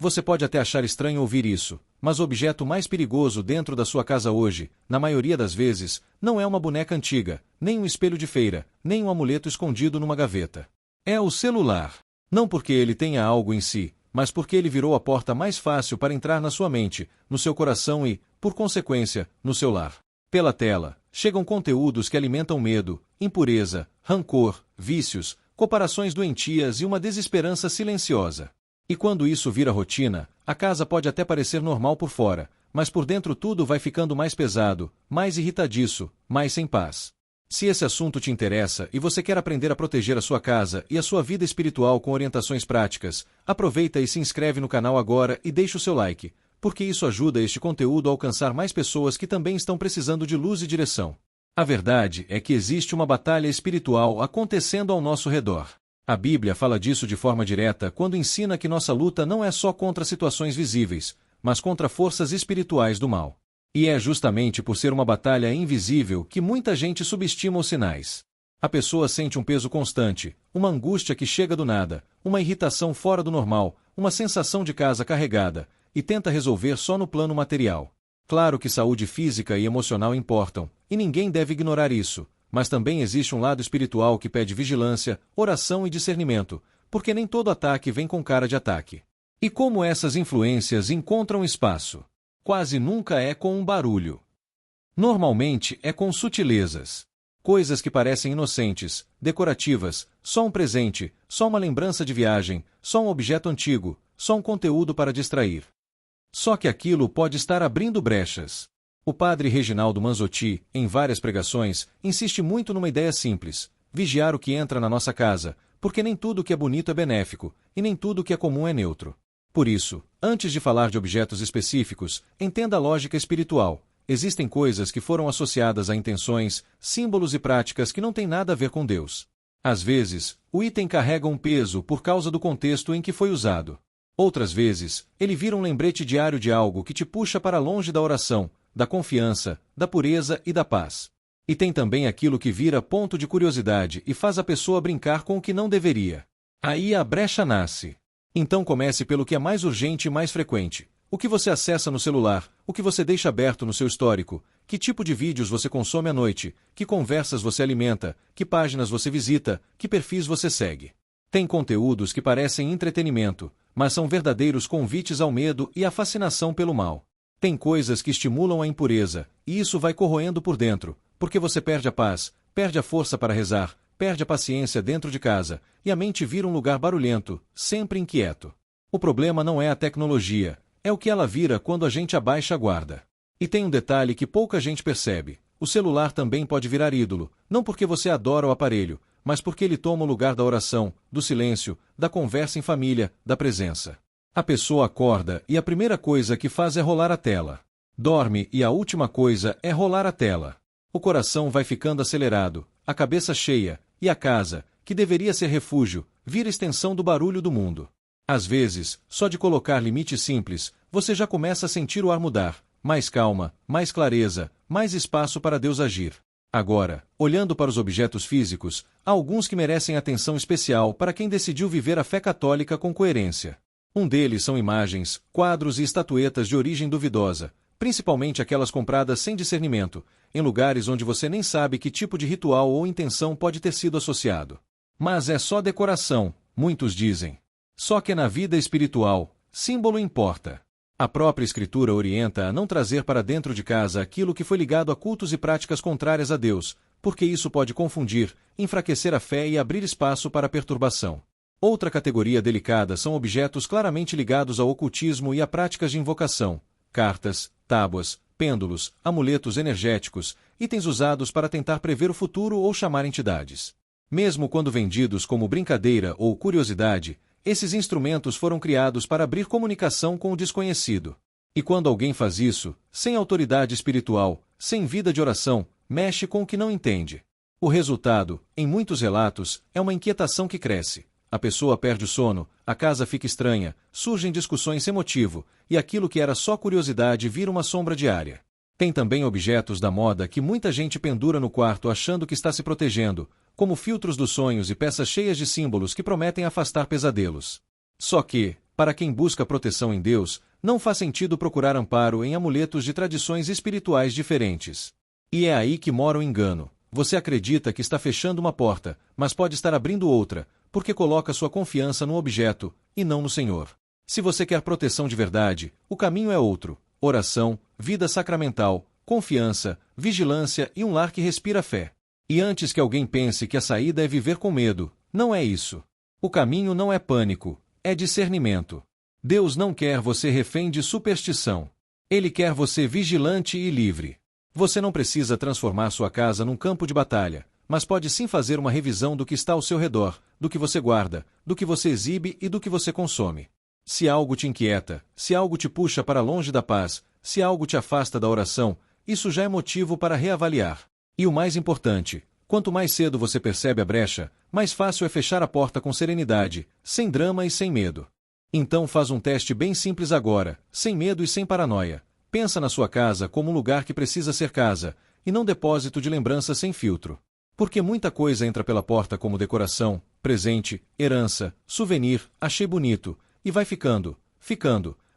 Você pode até achar estranho ouvir isso, mas o objeto mais perigoso dentro da sua casa hoje, na maioria das vezes, não é uma boneca antiga, nem um espelho de feira, nem um amuleto escondido numa gaveta. É o celular. Não porque ele tenha algo em si, mas porque ele virou a porta mais fácil para entrar na sua mente, no seu coração e, por consequência, no seu lar. Pela tela, chegam conteúdos que alimentam medo, impureza, rancor, vícios, comparações doentias e uma desesperança silenciosa. E quando isso vira rotina, a casa pode até parecer normal por fora, mas por dentro tudo vai ficando mais pesado, mais irritadiço, mais sem paz. Se esse assunto te interessa e você quer aprender a proteger a sua casa e a sua vida espiritual com orientações práticas, aproveita e se inscreve no canal agora e deixa o seu like, porque isso ajuda este conteúdo a alcançar mais pessoas que também estão precisando de luz e direção. A verdade é que existe uma batalha espiritual acontecendo ao nosso redor. A Bíblia fala disso de forma direta quando ensina que nossa luta não é só contra situações visíveis, mas contra forças espirituais do mal. E é justamente por ser uma batalha invisível que muita gente subestima os sinais. A pessoa sente um peso constante, uma angústia que chega do nada, uma irritação fora do normal, uma sensação de casa carregada, e tenta resolver só no plano material. Claro que saúde física e emocional importam, e ninguém deve ignorar isso. Mas também existe um lado espiritual que pede vigilância, oração e discernimento, porque nem todo ataque vem com cara de ataque. E como essas influências encontram espaço? Quase nunca é com um barulho. Normalmente é com sutilezas. Coisas que parecem inocentes, decorativas, só um presente, só uma lembrança de viagem, só um objeto antigo, só um conteúdo para distrair. Só que aquilo pode estar abrindo brechas. O padre Reginaldo Manzotti, em várias pregações, insiste muito numa ideia simples: vigiar o que entra na nossa casa, porque nem tudo que é bonito é benéfico, e nem tudo que é comum é neutro. Por isso, antes de falar de objetos específicos, entenda a lógica espiritual. Existem coisas que foram associadas a intenções, símbolos e práticas que não têm nada a ver com Deus. Às vezes, o item carrega um peso por causa do contexto em que foi usado. Outras vezes, ele vira um lembrete diário de algo que te puxa para longe da oração, da confiança, da pureza e da paz. E tem também aquilo que vira ponto de curiosidade e faz a pessoa brincar com o que não deveria. Aí a brecha nasce. Então comece pelo que é mais urgente e mais frequente. O que você acessa no celular, o que você deixa aberto no seu histórico, que tipo de vídeos você consome à noite, que conversas você alimenta, que páginas você visita, que perfis você segue. Tem conteúdos que parecem entretenimento, mas são verdadeiros convites ao medo e à fascinação pelo mal. Tem coisas que estimulam a impureza, e isso vai corroendo por dentro, porque você perde a paz, perde a força para rezar, perde a paciência dentro de casa, e a mente vira um lugar barulhento, sempre inquieto. O problema não é a tecnologia, é o que ela vira quando a gente abaixa a guarda. E tem um detalhe que pouca gente percebe: o celular também pode virar ídolo, não porque você adora o aparelho, mas porque ele toma o lugar da oração, do silêncio, da conversa em família, da presença. A pessoa acorda e a primeira coisa que faz é rolar a tela. Dorme e a última coisa é rolar a tela. O coração vai ficando acelerado, a cabeça cheia, e a casa, que deveria ser refúgio, vira extensão do barulho do mundo. Às vezes, só de colocar limites simples, você já começa a sentir o ar mudar, mais calma, mais clareza, mais espaço para Deus agir. Agora, olhando para os objetos físicos, há alguns que merecem atenção especial para quem decidiu viver a fé católica com coerência. Um deles são imagens, quadros e estatuetas de origem duvidosa, principalmente aquelas compradas sem discernimento, em lugares onde você nem sabe que tipo de ritual ou intenção pode ter sido associado. Mas é só decoração, muitos dizem. Só que na vida espiritual, símbolo importa. A própria Escritura orienta a não trazer para dentro de casa aquilo que foi ligado a cultos e práticas contrárias a Deus, porque isso pode confundir, enfraquecer a fé e abrir espaço para perturbação. Outra categoria delicada são objetos claramente ligados ao ocultismo e a práticas de invocação: cartas, tábuas, pêndulos, amuletos energéticos, itens usados para tentar prever o futuro ou chamar entidades. Mesmo quando vendidos como brincadeira ou curiosidade, esses instrumentos foram criados para abrir comunicação com o desconhecido. E quando alguém faz isso, sem autoridade espiritual, sem vida de oração, mexe com o que não entende. O resultado, em muitos relatos, é uma inquietação que cresce. A pessoa perde o sono, a casa fica estranha, surgem discussões sem motivo, e aquilo que era só curiosidade vira uma sombra diária. Tem também objetos da moda que muita gente pendura no quarto achando que está se protegendo, como filtros dos sonhos e peças cheias de símbolos que prometem afastar pesadelos. Só que, Para quem busca proteção em Deus, não faz sentido procurar amparo em amuletos de tradições espirituais diferentes. E é aí que mora o engano. Você acredita que está fechando uma porta, mas pode estar abrindo outra, porque coloca sua confiança no objeto, e não no Senhor. Se você quer proteção de verdade, o caminho é outro: oração, vida sacramental, confiança, vigilância e um lar que respira fé. E antes que alguém pense que a saída é viver com medo, não é isso. O caminho não é pânico, é discernimento. Deus não quer você refém de superstição. Ele quer você vigilante e livre. Você não precisa transformar sua casa num campo de batalha, mas pode sim fazer uma revisão do que está ao seu redor, do que você guarda, do que você exibe e do que você consome. Se algo te inquieta, se algo te puxa para longe da paz, se algo te afasta da oração, isso já é motivo para reavaliar. E o mais importante, quanto mais cedo você percebe a brecha, mais fácil é fechar a porta com serenidade, sem drama e sem medo. Então faz um teste bem simples agora, sem medo e sem paranoia. Pensa na sua casa como um lugar que precisa ser casa, e não depósito de lembranças sem filtro. Porque muita coisa entra pela porta como decoração, presente, herança, souvenir, achei bonito, e vai ficando,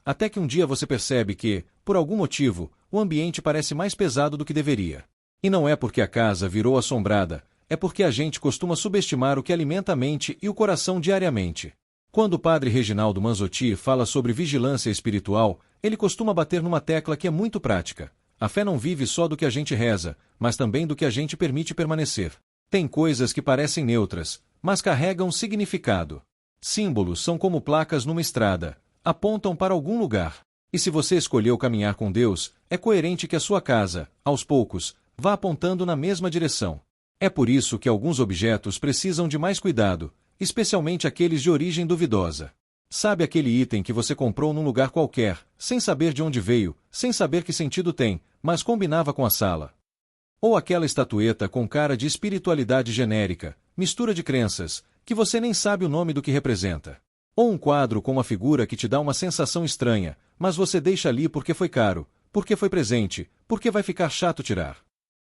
até que um dia você percebe que, por algum motivo, o ambiente parece mais pesado do que deveria. E não é porque a casa virou assombrada, é porque a gente costuma subestimar o que alimenta a mente e o coração diariamente. Quando o padre Reginaldo Manzotti fala sobre vigilância espiritual, ele costuma bater numa tecla que é muito prática. A fé não vive só do que a gente reza, mas também do que a gente permite permanecer. Tem coisas que parecem neutras, mas carregam significado. Símbolos são como placas numa estrada, apontam para algum lugar. E se você escolheu caminhar com Deus, é coerente que a sua casa, aos poucos, vá apontando na mesma direção. É por isso que alguns objetos precisam de mais cuidado, especialmente aqueles de origem duvidosa. Sabe aquele item que você comprou num lugar qualquer, sem saber de onde veio, sem saber que sentido tem, mas combinava com a sala? Ou aquela estatueta com cara de espiritualidade genérica, mistura de crenças, que você nem sabe o nome do que representa? Ou um quadro com uma figura que te dá uma sensação estranha, mas você deixa ali porque foi caro, porque foi presente, porque vai ficar chato tirar?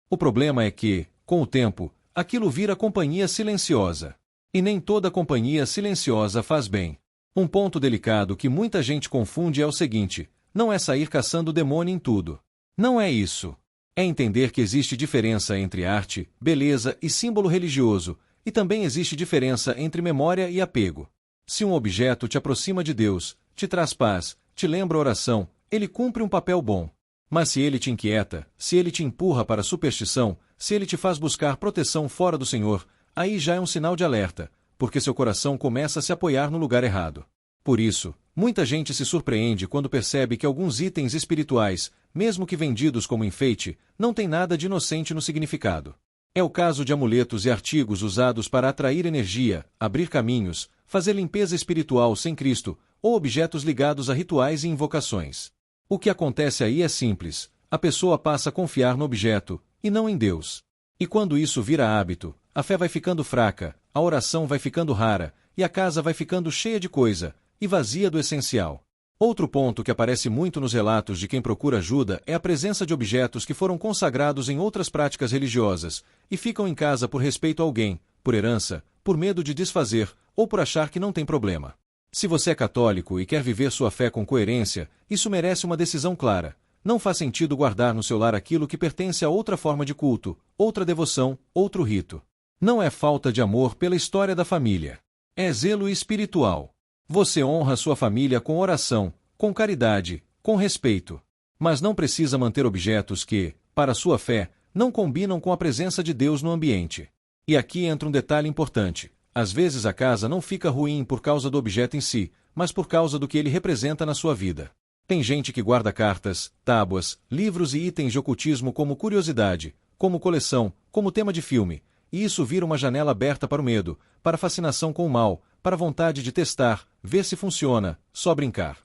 O problema é que, com o tempo, aquilo vira companhia silenciosa. E nem toda companhia silenciosa faz bem. Um ponto delicado que muita gente confunde é o seguinte: não é sair caçando demônio em tudo. Não é isso. É entender que existe diferença entre arte, beleza e símbolo religioso, e também existe diferença entre memória e apego. Se um objeto te aproxima de Deus, te traz paz, te lembra oração, ele cumpre um papel bom. Mas se ele te inquieta, se ele te empurra para a superstição, se ele te faz buscar proteção fora do Senhor, aí já é um sinal de alerta, porque seu coração começa a se apoiar no lugar errado. Por isso, muita gente se surpreende quando percebe que alguns itens espirituais, mesmo que vendidos como enfeite, não têm nada de inocente no significado. É o caso de amuletos e artigos usados para atrair energia, abrir caminhos, fazer limpeza espiritual sem Cristo, ou objetos ligados a rituais e invocações. O que acontece aí é simples: a pessoa passa a confiar no objeto, e não em Deus. E quando isso vira hábito, a fé vai ficando fraca, a oração vai ficando rara, e a casa vai ficando cheia de coisa, e vazia do essencial. Outro ponto que aparece muito nos relatos de quem procura ajuda é a presença de objetos que foram consagrados em outras práticas religiosas, e ficam em casa por respeito a alguém, por herança, por medo de desfazer, ou por achar que não tem problema. Se você é católico e quer viver sua fé com coerência, isso merece uma decisão clara. Não faz sentido guardar no seu lar aquilo que pertence a outra forma de culto, outra devoção, outro rito. Não é falta de amor pela história da família. É zelo espiritual. Você honra sua família com oração, com caridade, com respeito. Mas não precisa manter objetos que, para sua fé, não combinam com a presença de Deus no ambiente. E aqui entra um detalhe importante. Às vezes a casa não fica ruim por causa do objeto em si, mas por causa do que ele representa na sua vida. Tem gente que guarda cartas, tábuas, livros e itens de ocultismo como curiosidade, como coleção, como tema de filme, e isso vira uma janela aberta para o medo, para a fascinação com o mal, para a vontade de testar, ver se funciona, só brincar.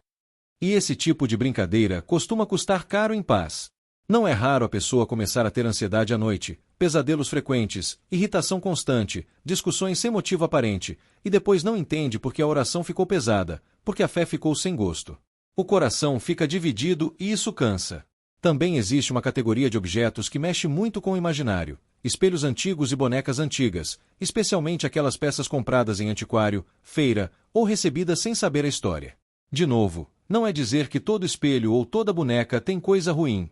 E esse tipo de brincadeira costuma custar caro em paz. Não é raro a pessoa começar a ter ansiedade à noite, pesadelos frequentes, irritação constante, discussões sem motivo aparente, e depois não entende porque a oração ficou pesada, porque a fé ficou sem gosto. O coração fica dividido e isso cansa. Também existe uma categoria de objetos que mexe muito com o imaginário: espelhos antigos e bonecas antigas, especialmente aquelas peças compradas em antiquário, feira, ou recebidas sem saber a história. De novo, não é dizer que todo espelho ou toda boneca tem coisa ruim.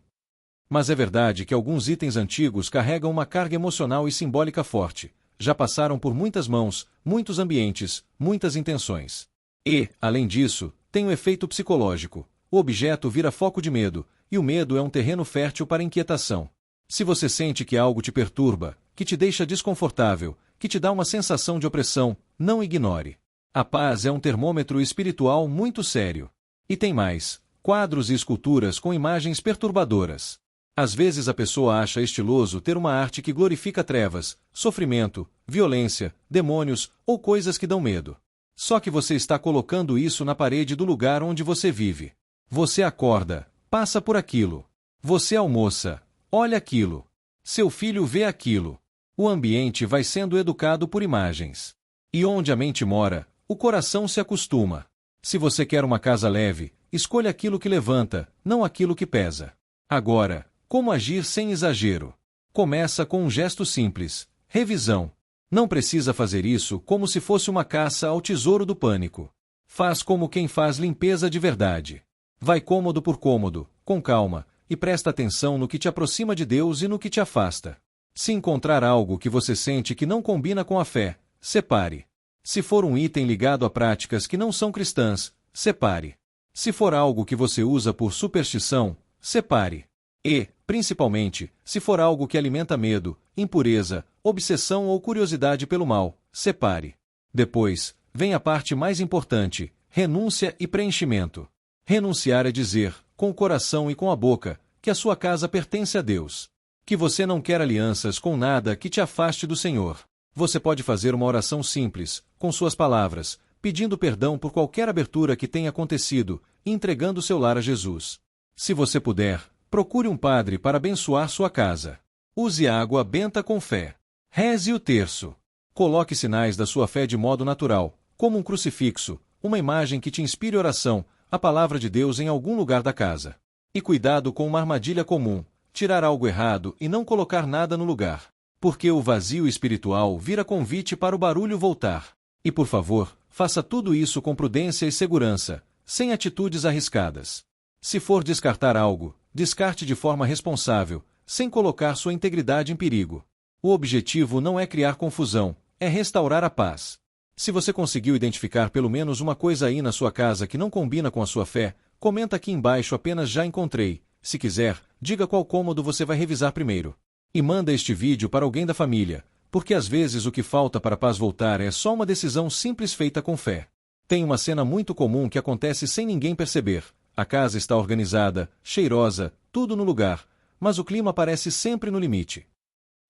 Mas é verdade que alguns itens antigos carregam uma carga emocional e simbólica forte, já passaram por muitas mãos, muitos ambientes, muitas intenções. E, além disso, tem um efeito psicológico. O objeto vira foco de medo, e o medo é um terreno fértil para inquietação. Se você sente que algo te perturba, que te deixa desconfortável, que te dá uma sensação de opressão, não ignore. A paz é um termômetro espiritual muito sério. E tem mais: quadros e esculturas com imagens perturbadoras. Às vezes a pessoa acha estiloso ter uma arte que glorifica trevas, sofrimento, violência, demônios ou coisas que dão medo. Só que você está colocando isso na parede do lugar onde você vive. Você acorda, passa por aquilo. Você almoça, olha aquilo. Seu filho vê aquilo. O ambiente vai sendo educado por imagens. E onde a mente mora, o coração se acostuma. Se você quer uma casa leve, escolha aquilo que levanta, não aquilo que pesa. Agora, como agir sem exagero? Começa com um gesto simples: revisão. Não precisa fazer isso como se fosse uma caça ao tesouro do pânico. Faz como quem faz limpeza de verdade. Vai cômodo por cômodo, com calma, e presta atenção no que te aproxima de Deus e no que te afasta. Se encontrar algo que você sente que não combina com a fé, separe. Se for um item ligado a práticas que não são cristãs, separe. Se for algo que você usa por superstição, separe. E, principalmente, se for algo que alimenta medo, impureza, obsessão ou curiosidade pelo mal, separe. Depois, vem a parte mais importante: renúncia e preenchimento. Renunciar é dizer, com o coração e com a boca, que a sua casa pertence a Deus. Que você não quer alianças com nada que te afaste do Senhor. Você pode fazer uma oração simples, com suas palavras, pedindo perdão por qualquer abertura que tenha acontecido e entregando seu lar a Jesus. Se você puder, procure um padre para abençoar sua casa. Use água benta com fé. Reze o terço. Coloque sinais da sua fé de modo natural, como um crucifixo, uma imagem que te inspire oração, a palavra de Deus em algum lugar da casa. E cuidado com uma armadilha comum: tirar algo errado e não colocar nada no lugar. Porque o vazio espiritual vira convite para o barulho voltar. E por favor, faça tudo isso com prudência e segurança, sem atitudes arriscadas. Se for descartar algo, descarte de forma responsável, sem colocar sua integridade em perigo. O objetivo não é criar confusão, é restaurar a paz. Se você conseguiu identificar pelo menos uma coisa aí na sua casa que não combina com a sua fé, comenta aqui embaixo apenas "já encontrei". Se quiser, diga qual cômodo você vai revisar primeiro. E manda este vídeo para alguém da família, porque às vezes o que falta para a paz voltar é só uma decisão simples feita com fé. Tem uma cena muito comum que acontece sem ninguém perceber. A casa está organizada, cheirosa, tudo no lugar, mas o clima parece sempre no limite.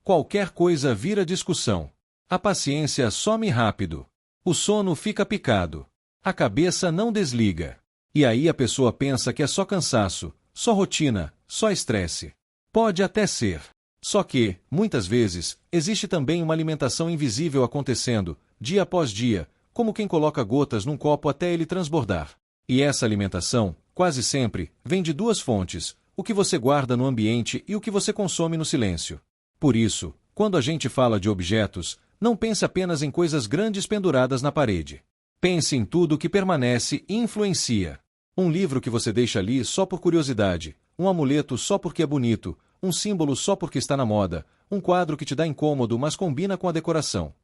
Qualquer coisa vira discussão. A paciência some rápido. O sono fica picado. A cabeça não desliga. E aí a pessoa pensa que é só cansaço, só rotina, só estresse. Pode até ser. Só que, muitas vezes, existe também uma alimentação invisível acontecendo, dia após dia, como quem coloca gotas num copo até ele transbordar. E essa alimentação, quase sempre, vem de duas fontes: o que você guarda no ambiente e o que você consome no silêncio. Por isso, quando a gente fala de objetos, não pense apenas em coisas grandes penduradas na parede. Pense em tudo que permanece e influencia. Um livro que você deixa ali só por curiosidade, um amuleto só porque é bonito, um símbolo só porque está na moda, um quadro que te dá incômodo mas combina com a decoração.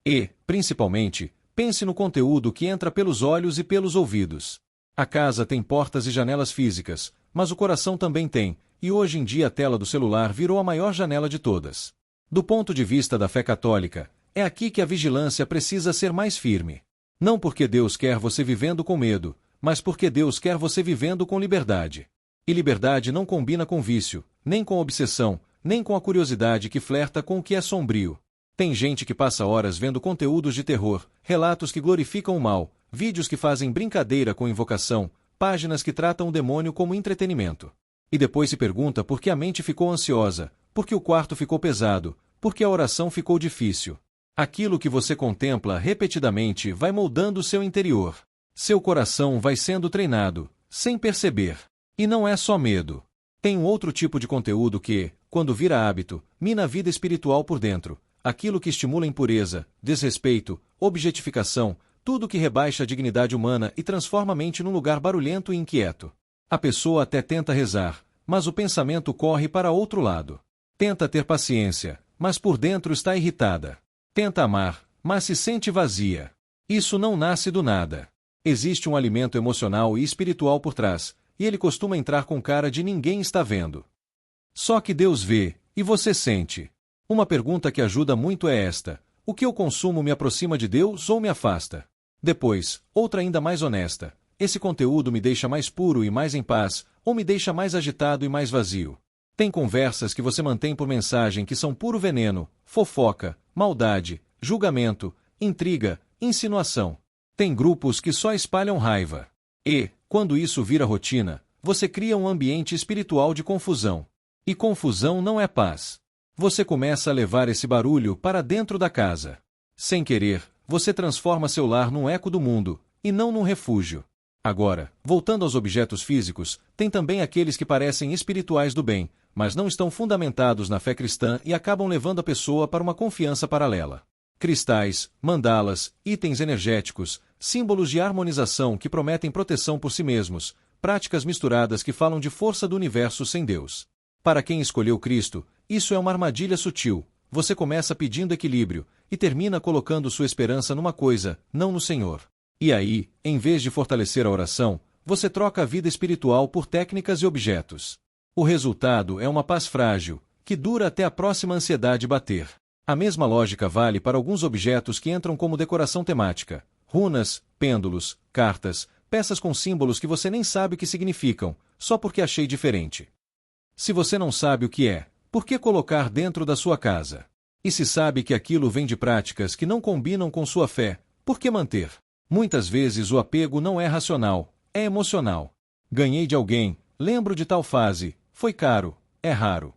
E, principalmente, pense no conteúdo que entra pelos olhos e pelos ouvidos. A casa tem portas e janelas físicas, mas o coração também tem, e hoje em dia a tela do celular virou a maior janela de todas. Do ponto de vista da fé católica, é aqui que a vigilância precisa ser mais firme. Não porque Deus quer você vivendo com medo, mas porque Deus quer você vivendo com liberdade. E liberdade não combina com vício, nem com obsessão, nem com a curiosidade que flerta com o que é sombrio. Tem gente que passa horas vendo conteúdos de terror, relatos que glorificam o mal, vídeos que fazem brincadeira com invocação, páginas que tratam o demônio como entretenimento. E depois se pergunta por que a mente ficou ansiosa, por que o quarto ficou pesado, por que a oração ficou difícil. Aquilo que você contempla repetidamente vai moldando seu interior. Seu coração vai sendo treinado, sem perceber. E não é só medo. Tem um outro tipo de conteúdo que, quando vira hábito, mina a vida espiritual por dentro. Aquilo que estimula impureza, desrespeito, objetificação, tudo que rebaixa a dignidade humana e transforma a mente num lugar barulhento e inquieto. A pessoa até tenta rezar, mas o pensamento corre para outro lado. Tenta ter paciência, mas por dentro está irritada. Tenta amar, mas se sente vazia. Isso não nasce do nada. Existe um alimento emocional e espiritual por trás, e ele costuma entrar com cara de ninguém está vendo. Só que Deus vê, e você sente. Uma pergunta que ajuda muito é esta: o que eu consumo me aproxima de Deus ou me afasta? Depois, outra ainda mais honesta: esse conteúdo me deixa mais puro e mais em paz, ou me deixa mais agitado e mais vazio? Tem conversas que você mantém por mensagem que são puro veneno, fofoca, maldade, julgamento, intriga, insinuação. Tem grupos que só espalham raiva. E, quando isso vira rotina, você cria um ambiente espiritual de confusão. E confusão não é paz. Você começa a levar esse barulho para dentro da casa. Sem querer, você transforma seu lar num eco do mundo, e não num refúgio. Agora, voltando aos objetos físicos, tem também aqueles que parecem espirituais do bem, mas não estão fundamentados na fé cristã e acabam levando a pessoa para uma confiança paralela. Cristais, mandalas, itens energéticos, símbolos de harmonização que prometem proteção por si mesmos, práticas misturadas que falam de força do universo sem Deus. Para quem escolheu Cristo, isso é uma armadilha sutil. Você começa pedindo equilíbrio e termina colocando sua esperança numa coisa, não no Senhor. E aí, em vez de fortalecer a oração, você troca a vida espiritual por técnicas e objetos. O resultado é uma paz frágil, que dura até a próxima ansiedade bater. A mesma lógica vale para alguns objetos que entram como decoração temática: runas, pêndulos, cartas, peças com símbolos que você nem sabe o que significam, só porque achei diferente. Se você não sabe o que é, por que colocar dentro da sua casa? E se sabe que aquilo vem de práticas que não combinam com sua fé, por que manter? Muitas vezes o apego não é racional, é emocional. Ganhei de alguém, lembro de tal fase, foi caro, é raro.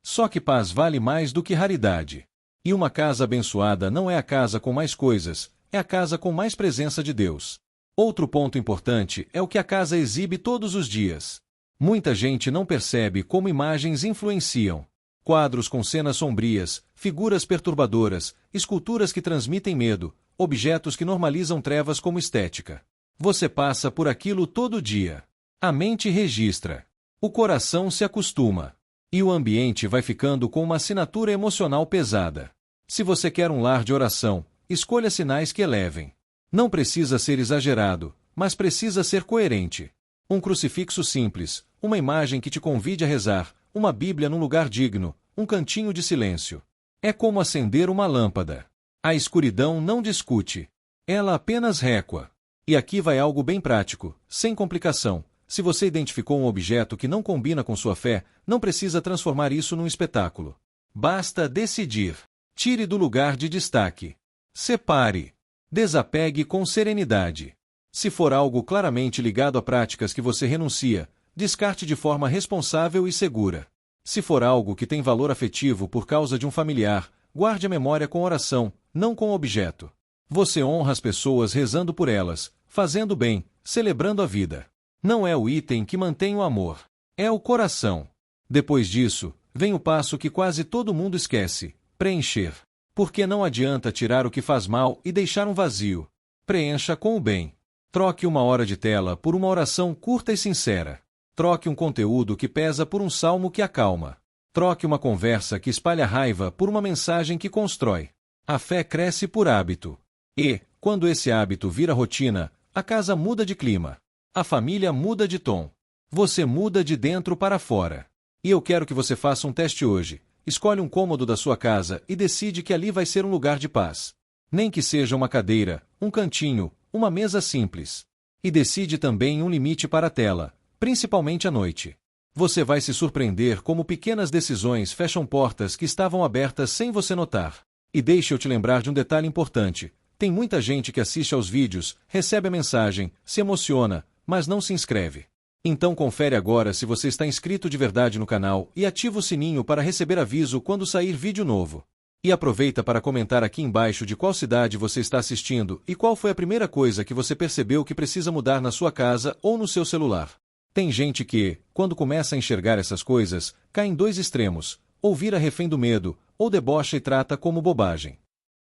Só que paz vale mais do que raridade. E uma casa abençoada não é a casa com mais coisas, é a casa com mais presença de Deus. Outro ponto importante é o que a casa exibe todos os dias. Muita gente não percebe como imagens influenciam. Quadros com cenas sombrias, figuras perturbadoras, esculturas que transmitem medo, objetos que normalizam trevas como estética. Você passa por aquilo todo dia. A mente registra. O coração se acostuma. E o ambiente vai ficando com uma assinatura emocional pesada. Se você quer um lar de oração, escolha sinais que elevem. Não precisa ser exagerado, mas precisa ser coerente. Um crucifixo simples, uma imagem que te convide a rezar, uma Bíblia num lugar digno, um cantinho de silêncio. É como acender uma lâmpada. A escuridão não discute. Ela apenas recua. E aqui vai algo bem prático, sem complicação. Se você identificou um objeto que não combina com sua fé, não precisa transformar isso num espetáculo. Basta decidir. Tire do lugar de destaque. Separe. Desapegue com serenidade. Se for algo claramente ligado a práticas que você renuncia, descarte de forma responsável e segura. Se for algo que tem valor afetivo por causa de um familiar, guarde a memória com oração, não com objeto. Você honra as pessoas rezando por elas, fazendo bem, celebrando a vida. Não é o item que mantém o amor, é o coração. Depois disso, vem o passo que quase todo mundo esquece: preencher. Porque não adianta tirar o que faz mal e deixar um vazio. Preencha com o bem. Troque uma hora de tela por uma oração curta e sincera. Troque um conteúdo que pesa por um salmo que acalma. Troque uma conversa que espalha raiva por uma mensagem que constrói. A fé cresce por hábito. E, quando esse hábito vira rotina, a casa muda de clima. A família muda de tom. Você muda de dentro para fora. E eu quero que você faça um teste hoje. Escolhe um cômodo da sua casa e decide que ali vai ser um lugar de paz. Nem que seja uma cadeira, um cantinho, uma mesa simples. E decide também um limite para a tela, principalmente à noite. Você vai se surpreender como pequenas decisões fecham portas que estavam abertas sem você notar. E deixe eu te lembrar de um detalhe importante. Tem muita gente que assiste aos vídeos, recebe a mensagem, se emociona, mas não se inscreve. Então confere agora se você está inscrito de verdade no canal e ativa o sininho para receber aviso quando sair vídeo novo. E aproveita para comentar aqui embaixo de qual cidade você está assistindo e qual foi a primeira coisa que você percebeu que precisa mudar na sua casa ou no seu celular. Tem gente que, quando começa a enxergar essas coisas, cai em dois extremos: ou vira refém do medo, ou debocha e trata como bobagem.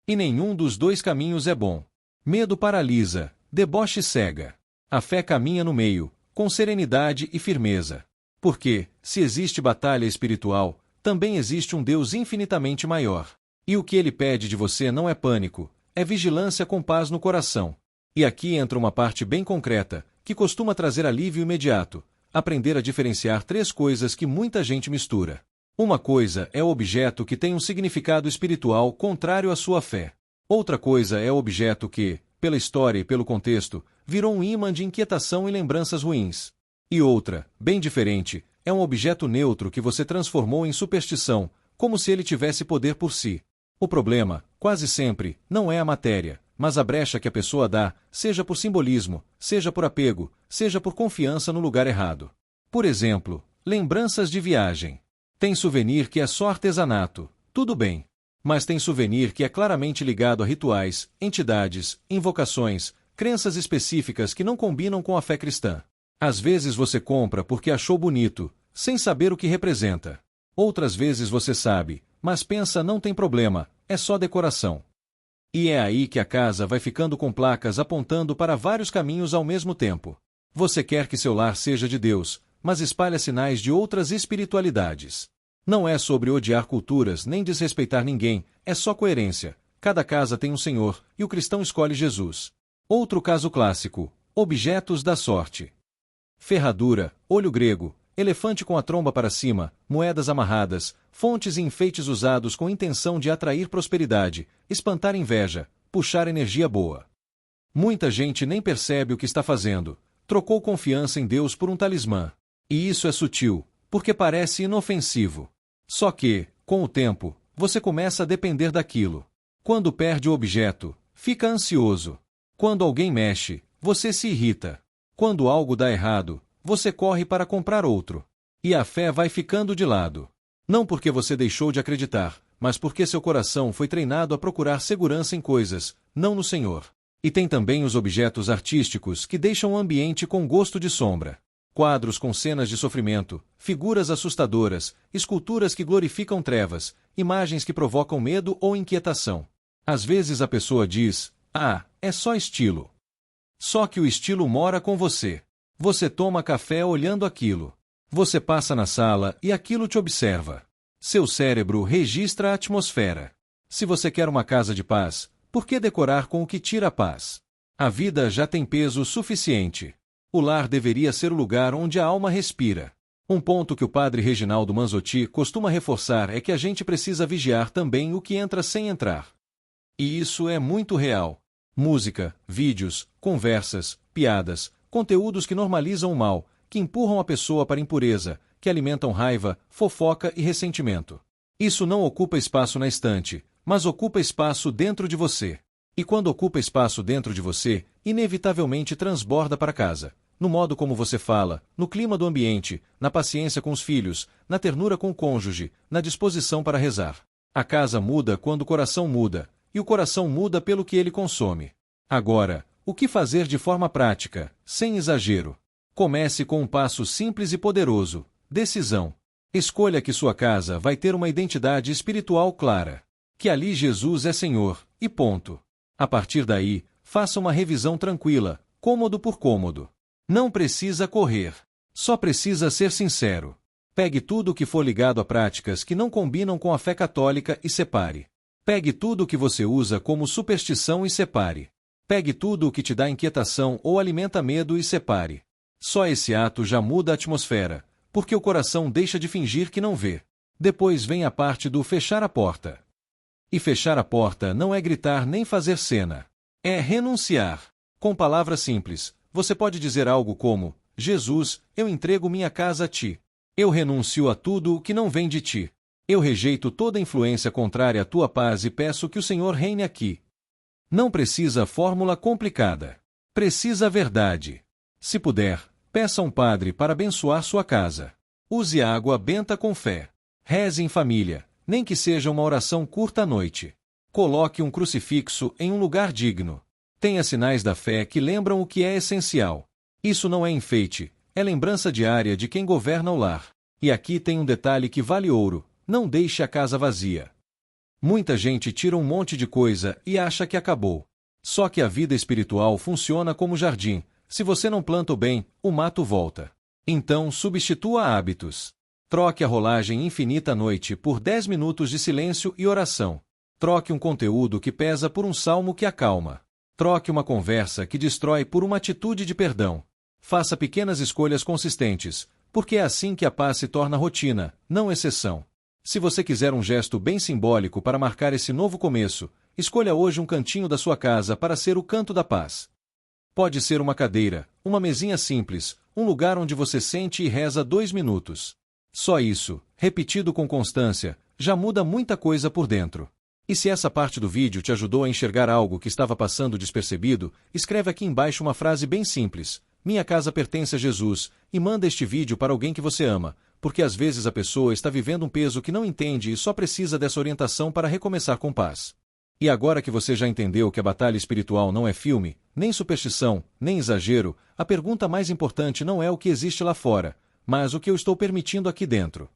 E nenhum dos dois caminhos é bom. Medo paralisa, deboche cega. A fé caminha no meio, com serenidade e firmeza. Porque, se existe batalha espiritual, também existe um Deus infinitamente maior. E o que ele pede de você não é pânico, é vigilância com paz no coração. E aqui entra uma parte bem concreta, que costuma trazer alívio imediato: aprender a diferenciar três coisas que muita gente mistura. Uma coisa é o objeto que tem um significado espiritual contrário à sua fé. Outra coisa é o objeto que, pela história e pelo contexto, virou um ímã de inquietação e lembranças ruins. E outra, bem diferente, é um objeto neutro que você transformou em superstição, como se ele tivesse poder por si. O problema, quase sempre, não é a matéria, mas a brecha que a pessoa dá, seja por simbolismo, seja por apego, seja por confiança no lugar errado. Por exemplo, lembranças de viagem. Tem souvenir que é só artesanato, tudo bem. Mas tem souvenir que é claramente ligado a rituais, entidades, invocações, crenças específicas que não combinam com a fé cristã. Às vezes você compra porque achou bonito, sem saber o que representa. Outras vezes você sabe, mas pensa não tem problema, é só decoração. E é aí que a casa vai ficando com placas apontando para vários caminhos ao mesmo tempo. Você quer que seu lar seja de Deus, mas espalha sinais de outras espiritualidades. Não é sobre odiar culturas nem desrespeitar ninguém, é só coerência. Cada casa tem um Senhor, e o cristão escolhe Jesus. Outro caso clássico: objetos da sorte. Ferradura, olho grego, elefante com a tromba para cima, moedas amarradas, fontes e enfeites usados com intenção de atrair prosperidade, espantar inveja, puxar energia boa. Muita gente nem percebe o que está fazendo. Trocou confiança em Deus por um talismã. E isso é sutil, porque parece inofensivo. Só que, com o tempo, você começa a depender daquilo. Quando perde o objeto, fica ansioso. Quando alguém mexe, você se irrita. Quando algo dá errado, você corre para comprar outro. E a fé vai ficando de lado. Não porque você deixou de acreditar, mas porque seu coração foi treinado a procurar segurança em coisas, não no Senhor. E tem também os objetos artísticos que deixam o ambiente com gosto de sombra. Quadros com cenas de sofrimento, figuras assustadoras, esculturas que glorificam trevas, imagens que provocam medo ou inquietação. Às vezes a pessoa diz: "Ah, é só estilo." Só que o estilo mora com você. Você toma café olhando aquilo. Você passa na sala e aquilo te observa. Seu cérebro registra a atmosfera. Se você quer uma casa de paz, por que decorar com o que tira a paz? A vida já tem peso suficiente. O lar deveria ser o lugar onde a alma respira. Um ponto que o padre Reginaldo Manzotti costuma reforçar é que a gente precisa vigiar também o que entra sem entrar. E isso é muito real. Música, vídeos, conversas, piadas, conteúdos que normalizam o mal, que empurram a pessoa para a impureza, que alimentam raiva, fofoca e ressentimento. Isso não ocupa espaço na estante, mas ocupa espaço dentro de você. E quando ocupa espaço dentro de você, inevitavelmente transborda para casa. No modo como você fala, no clima do ambiente, na paciência com os filhos, na ternura com o cônjuge, na disposição para rezar. A casa muda quando o coração muda, e o coração muda pelo que ele consome. Agora, o que fazer de forma prática, sem exagero? Comece com um passo simples e poderoso: decisão. Escolha que sua casa vai ter uma identidade espiritual clara. Que ali Jesus é Senhor, e ponto. A partir daí, faça uma revisão tranquila, cômodo por cômodo. Não precisa correr. Só precisa ser sincero. Pegue tudo o que for ligado a práticas que não combinam com a fé católica e separe. Pegue tudo o que você usa como superstição e separe. Pegue tudo o que te dá inquietação ou alimenta medo e separe. Só esse ato já muda a atmosfera, porque o coração deixa de fingir que não vê. Depois vem a parte do fechar a porta. E fechar a porta não é gritar nem fazer cena. É renunciar. Com palavras simples, você pode dizer algo como: Jesus, eu entrego minha casa a ti. Eu renuncio a tudo o que não vem de ti. Eu rejeito toda influência contrária à tua paz e peço que o Senhor reine aqui. Não precisa fórmula complicada. Precisa verdade. Se puder, peça a um padre para abençoar sua casa. Use água benta com fé. Reze em família, nem que seja uma oração curta à noite. Coloque um crucifixo em um lugar digno. Tenha sinais da fé que lembram o que é essencial. Isso não é enfeite, é lembrança diária de quem governa o lar. E aqui tem um detalhe que vale ouro: não deixe a casa vazia. Muita gente tira um monte de coisa e acha que acabou. Só que a vida espiritual funciona como jardim. Se você não planta o bem, o mato volta. Então, substitua hábitos. Troque a rolagem infinita à noite por 10 minutos de silêncio e oração. Troque um conteúdo que pesa por um salmo que acalma. Troque uma conversa que destrói por uma atitude de perdão. Faça pequenas escolhas consistentes, porque é assim que a paz se torna rotina, não exceção. Se você quiser um gesto bem simbólico para marcar esse novo começo, escolha hoje um cantinho da sua casa para ser o canto da paz. Pode ser uma cadeira, uma mesinha simples, um lugar onde você sente e reza 2 minutos. Só isso, repetido com constância, já muda muita coisa por dentro. E se essa parte do vídeo te ajudou a enxergar algo que estava passando despercebido, escreve aqui embaixo uma frase bem simples: "Minha casa pertence a Jesus", e manda este vídeo para alguém que você ama, porque às vezes a pessoa está vivendo um peso que não entende e só precisa dessa orientação para recomeçar com paz. E agora que você já entendeu que a batalha espiritual não é filme, nem superstição, nem exagero, a pergunta mais importante não é o que existe lá fora, mas o que eu estou permitindo aqui dentro.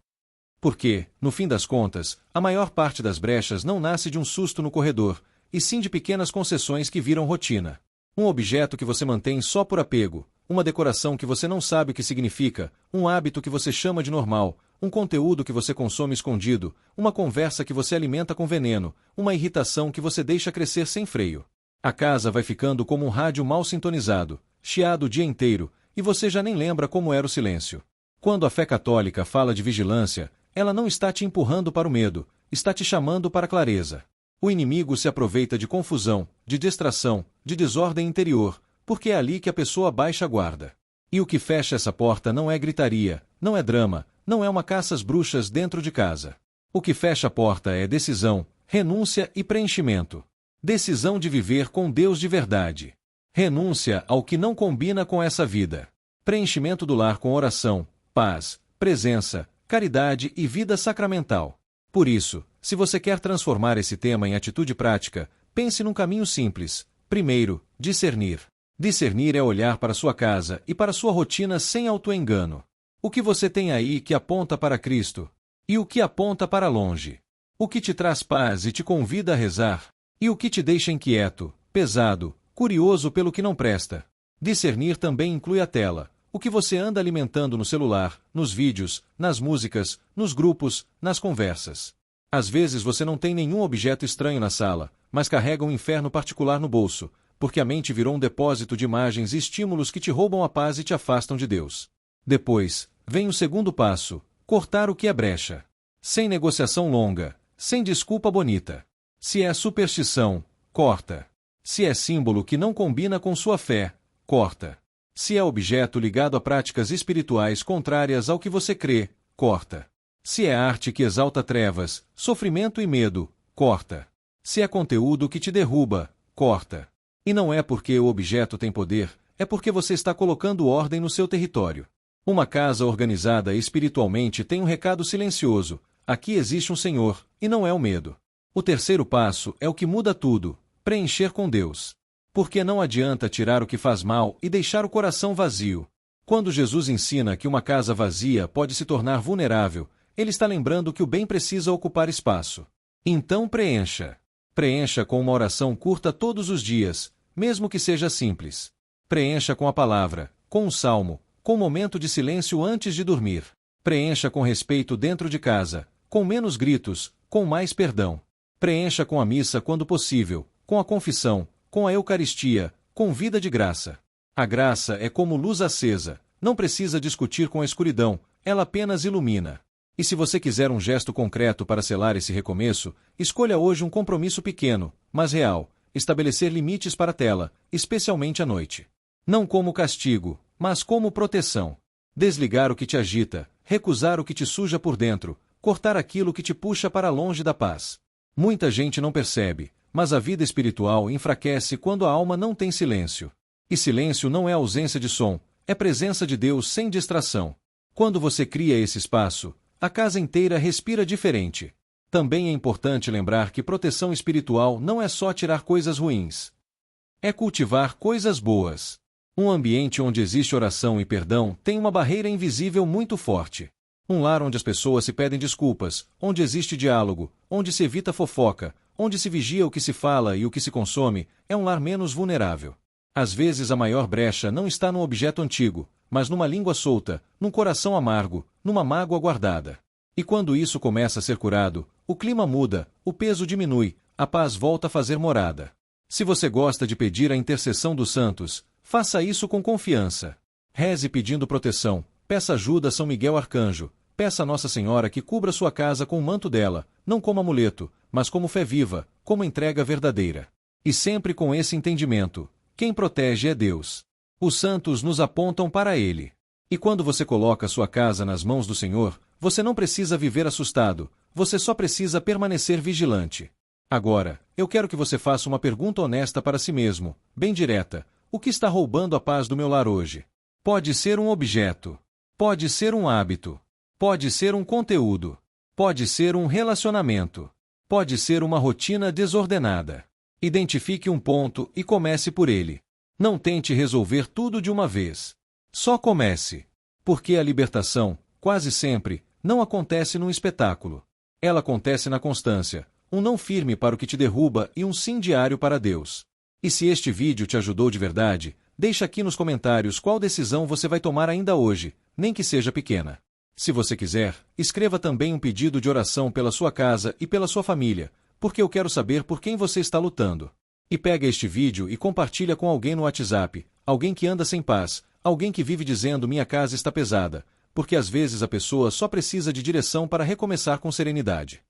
Porque, no fim das contas, a maior parte das brechas não nasce de um susto no corredor, e sim de pequenas concessões que viram rotina. Um objeto que você mantém só por apego, uma decoração que você não sabe o que significa, um hábito que você chama de normal, um conteúdo que você consome escondido, uma conversa que você alimenta com veneno, uma irritação que você deixa crescer sem freio. A casa vai ficando como um rádio mal sintonizado, chiado o dia inteiro, e você já nem lembra como era o silêncio. Quando a fé católica fala de vigilância, ela não está te empurrando para o medo, está te chamando para a clareza. O inimigo se aproveita de confusão, de distração, de desordem interior, porque é ali que a pessoa baixa a guarda. E o que fecha essa porta não é gritaria, não é drama, não é uma caça às bruxas dentro de casa. O que fecha a porta é decisão, renúncia e preenchimento. Decisão de viver com Deus de verdade. Renúncia ao que não combina com essa vida. Preenchimento do lar com oração, paz, presença, caridade e vida sacramental. Por isso, se você quer transformar esse tema em atitude prática, pense num caminho simples. Primeiro, discernir. Discernir é olhar para sua casa e para sua rotina sem autoengano. O que você tem aí que aponta para Cristo? E o que aponta para longe? O que te traz paz e te convida a rezar? E o que te deixa inquieto, pesado, curioso pelo que não presta? Discernir também inclui a tela. O que você anda alimentando no celular, nos vídeos, nas músicas, nos grupos, nas conversas. Às vezes você não tem nenhum objeto estranho na sala, mas carrega um inferno particular no bolso, porque a mente virou um depósito de imagens e estímulos que te roubam a paz e te afastam de Deus. Depois, vem o segundo passo: cortar o que é brecha. Sem negociação longa, sem desculpa bonita. Se é superstição, corta. Se é símbolo que não combina com sua fé, corta. Se é objeto ligado a práticas espirituais contrárias ao que você crê, corta. Se é arte que exalta trevas, sofrimento e medo, corta. Se é conteúdo que te derruba, corta. E não é porque o objeto tem poder, é porque você está colocando ordem no seu território. Uma casa organizada espiritualmente tem um recado silencioso: aqui existe um Senhor, e não é o medo. O terceiro passo é o que muda tudo: preencher com Deus. Porque não adianta tirar o que faz mal e deixar o coração vazio. Quando Jesus ensina que uma casa vazia pode se tornar vulnerável, ele está lembrando que o bem precisa ocupar espaço. Então preencha. Preencha com uma oração curta todos os dias, mesmo que seja simples. Preencha com a palavra, com um salmo, com um momento de silêncio antes de dormir. Preencha com respeito dentro de casa, com menos gritos, com mais perdão. Preencha com a missa quando possível, com a confissão, com a Eucaristia, com vida de graça. A graça é como luz acesa, não precisa discutir com a escuridão, ela apenas ilumina. E se você quiser um gesto concreto para selar esse recomeço, escolha hoje um compromisso pequeno, mas real: estabelecer limites para a tela, especialmente à noite. Não como castigo, mas como proteção. Desligar o que te agita, recusar o que te suja por dentro, cortar aquilo que te puxa para longe da paz. Muita gente não percebe, mas a vida espiritual enfraquece quando a alma não tem silêncio. E silêncio não é ausência de som, é presença de Deus sem distração. Quando você cria esse espaço, a casa inteira respira diferente. Também é importante lembrar que proteção espiritual não é só tirar coisas ruins. É cultivar coisas boas. Um ambiente onde existe oração e perdão tem uma barreira invisível muito forte. Um lar onde as pessoas se pedem desculpas, onde existe diálogo, onde se evita fofoca, onde se vigia o que se fala e o que se consome, é um lar menos vulnerável. Às vezes a maior brecha não está num objeto antigo, mas numa língua solta, num coração amargo, numa mágoa guardada. E quando isso começa a ser curado, o clima muda, o peso diminui, a paz volta a fazer morada. Se você gosta de pedir a intercessão dos santos, faça isso com confiança. Reze pedindo proteção, peça ajuda a São Miguel Arcanjo, peça a Nossa Senhora que cubra sua casa com o manto dela, não como amuleto, mas como fé viva, como entrega verdadeira. E sempre com esse entendimento: quem protege é Deus. Os santos nos apontam para Ele. E quando você coloca sua casa nas mãos do Senhor, você não precisa viver assustado, você só precisa permanecer vigilante. Agora, eu quero que você faça uma pergunta honesta para si mesmo, bem direta: o que está roubando a paz do meu lar hoje? Pode ser um objeto. Pode ser um hábito. Pode ser um conteúdo. Pode ser um relacionamento. Pode ser uma rotina desordenada. Identifique um ponto e comece por ele. Não tente resolver tudo de uma vez. Só comece. Porque a libertação, quase sempre, não acontece num espetáculo. Ela acontece na constância, um não firme para o que te derruba e um sim diário para Deus. E se este vídeo te ajudou de verdade, deixa aqui nos comentários qual decisão você vai tomar ainda hoje, nem que seja pequena. Se você quiser, escreva também um pedido de oração pela sua casa e pela sua família, porque eu quero saber por quem você está lutando. E pega este vídeo e compartilha com alguém no WhatsApp, alguém que anda sem paz, alguém que vive dizendo minha casa está pesada, porque às vezes a pessoa só precisa de direção para recomeçar com serenidade.